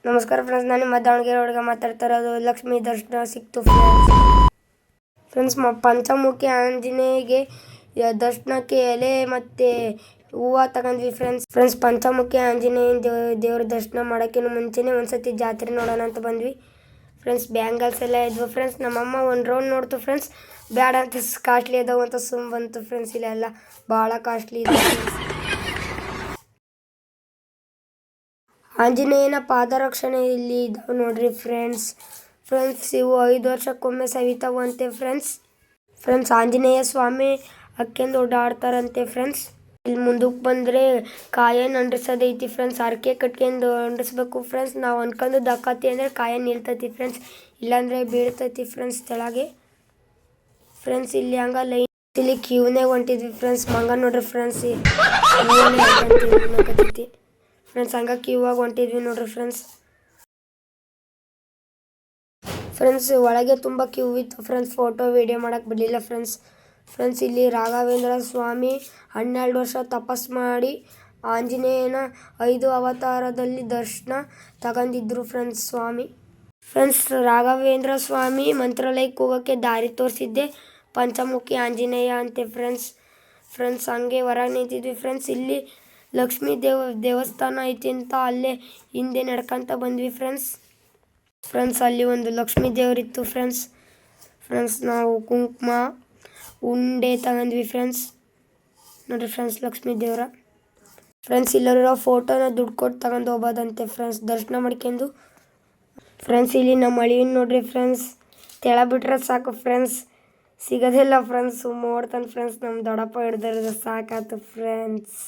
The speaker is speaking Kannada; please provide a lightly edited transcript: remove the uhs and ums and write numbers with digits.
ನಮಸ್ಕಾರ ಫ್ರೆಂಡ್ಸ್, ನಾನು ನಿಮ್ಮ ದಾವಣಗೆರೆ ಹುಡುಗ ಮಾತಾಡ್ತಾ ಇರೋದು. ಲಕ್ಷ್ಮೀ ದರ್ಶನ ಸಿಕ್ತು ಫ್ರೆಂಡ್ಸ್. ಪಂಚಮುಖಿ ಆಂಜನೇಯಗೆ ದರ್ಶನಕ್ಕೆ ಎಲೆ ಮತ್ತು ಹೂವು ತಗೊಂಡ್ವಿ ಫ್ರೆಂಡ್ಸ್. ಪಂಚಮುಖಿ ಆಂಜನೇಯನ ದೇವ್ರ ದರ್ಶನ ಮಾಡೋಕ್ಕಿಂತ ಮುಂಚೆನೇ ಒಂದ್ಸತಿ ಜಾತ್ರೆ ನೋಡೋಣ ಅಂತ ಬಂದ್ವಿ ಫ್ರೆಂಡ್ಸ್. ಬ್ಯಾಂಗಲ್ಸ್ ಎಲ್ಲ ಇದ್ವು ಫ್ರೆಂಡ್ಸ್. ನಮ್ಮಮ್ಮ ಒಂದು ರೌಂಡ್ ನೋಡ್ತು ಫ್ರೆಂಡ್ಸ್. ಬೇಡ ಅಂತ ಕಾಸ್ಟ್ಲಿ ಇದಾವೆ ಅಂತ ಬಂತು ಫ್ರೆಂಡ್ಸ್. ಇಲ್ಲೆಲ್ಲ ಭಾಳ ಕಾಸ್ಟ್ಲಿ ಇದೆ ಫ್ರೆಂಡ್ಸ್. ಆಂಜನೇಯನ ಪಾದರಕ್ಷಣೆ ಇಲ್ಲಿ ಇದಾವೆ ನೋಡ್ರಿ ಫ್ರೆಂಡ್ಸ್. ಇವು 5 ವರ್ಷಕ್ಕೊಮ್ಮೆ ಸವಿತಾವಂತೆ ಫ್ರೆಂಡ್ಸ್. ಆಂಜನೇಯ ಸ್ವಾಮಿ ಅಕ್ಕೆಂದು ಓಡಾಡ್ತಾರಂತೆ ಫ್ರೆಂಡ್ಸ್. ಇಲ್ಲಿ ಮುಂದಕ್ಕೆ ಬಂದರೆ ಕಾಯನ್ನು ಅಂಡ್ರಿಸೋದೈತಿ ಫ್ರೆಂಡ್ಸ್. ಹರಕೆ ಕಟ್ಕೊಂಡು ಅಂಡ್ರಿಸ್ಬೇಕು ಫ್ರೆಂಡ್ಸ್. ನಾವು ಅನ್ಕೊಂಡು ದಕ್ಕತಿ ಅಂದರೆ ಕಾಯ ನಿಲ್ತೈತಿ ಫ್ರೆಂಡ್ಸ್, ಇಲ್ಲಾಂದರೆ ಬೀಳ್ತೈತಿ ಫ್ರೆಂಡ್ಸ್ ತೆಳಗೆ ಫ್ರೆಂಡ್ಸ್. ಇಲ್ಲಿ ಹಂಗ ಲೈನ್ ಇಲ್ಲಿ ಕ್ಯೂನೇ ಹೊಂಟಿದ್ವಿ ಫ್ರೆಂಡ್ಸ್. ಮಂಗ ನೋಡ್ರಿ ಫ್ರೆಂಡ್ಸ್, ಫ್ರೆಂಡ್ಸ್ ಹಂಗೆ ಕ್ಯೂವಾಗಿ ಹೊಂಟಿದ್ವಿ ನೋಡ್ರಿ ಫ್ರೆಂಡ್ಸ್. ಒಳಗೆ ತುಂಬ ಕ್ಯೂ ಇತ್ತು ಫ್ರೆಂಡ್ಸ್. ಫೋಟೋ ವಿಡಿಯೋ ಮಾಡೋಕ್ಕೆ ಬಿಡಲಿಲ್ಲ ಫ್ರೆಂಡ್ಸ್. ಇಲ್ಲಿ ರಾಘವೇಂದ್ರ ಸ್ವಾಮಿ 12 ವರ್ಷ ತಪಸ್ ಮಾಡಿ ಆಂಜನೇಯನ 5 ಅವತಾರದಲ್ಲಿ ದರ್ಶನ ತಗೊಂಡಿದ್ರು ಫ್ರೆಂಡ್ಸ್. ರಾಘವೇಂದ್ರ ಸ್ವಾಮಿ ಮಂತ್ರಾಲಯಕ್ಕೆ ಹೋಗೋಕ್ಕೆ ದಾರಿ ತೋರಿಸಿದ್ದೆ ಪಂಚಮುಖಿ ಆಂಜನೇಯ ಅಂತೆ ಫ್ರೆಂಡ್ಸ್. ಹಂಗೆ ಹೊರಗೆ ನಿಂತಿದ್ವಿ ಫ್ರೆಂಡ್ಸ್. ಇಲ್ಲಿ ಲಕ್ಷ್ಮೀ ದೇವಸ್ಥಾನ ಐತಿ ಅಂತ ಅಲ್ಲೇ ಹಿಂದೆ ನಡ್ಕೊಂತ ಬಂದ್ವಿ ಫ್ರೆಂಡ್ಸ್. ಅಲ್ಲಿ ಒಂದು ಲಕ್ಷ್ಮೀ ದೇವರಿತ್ತು ಫ್ರೆಂಡ್ಸ್. ನಾವು ಕುಂಕುಮ ಉಂಡೆ ತಗೊಂಡ್ವಿ ಫ್ರೆಂಡ್ಸ್. ನೋಡಿರಿ ಫ್ರೆಂಡ್ಸ್, ಲಕ್ಷ್ಮೀ ದೇವರ ಫ್ರೆಂಡ್ಸ್. ಇಲ್ಲರಿರೋ ಫೋಟೋನ ದುಡ್ಡು ಕೊಟ್ಟು ತಗೊಂಡು ಹೋಗ್ಬೋದಂತೆ ಫ್ರೆಂಡ್ಸ್, ದರ್ಶನ ಮಾಡ್ಕೊಂಡು ಫ್ರೆಂಡ್ಸ್. ಇಲ್ಲಿ ನಮ್ಮ ಅಳಿವಿನ ನೋಡ್ರಿ ಫ್ರೆಂಡ್ಸ್, ತೆಳ ಬಿಟ್ರೆ ಸಾಕು ಫ್ರೆಂಡ್ಸ್, ಸಿಗೋದಿಲ್ಲ ಫ್ರೆಂಡ್ಸ್. ಓಡ್ತಾನೆ ಫ್ರೆಂಡ್ಸ್. ನಮ್ಮ ದೊಡ್ಡಪ್ಪ ಹಿಡ್ದಿರೋದು ಸಾಕಾಯ್ತು ಫ್ರೆಂಡ್ಸ್.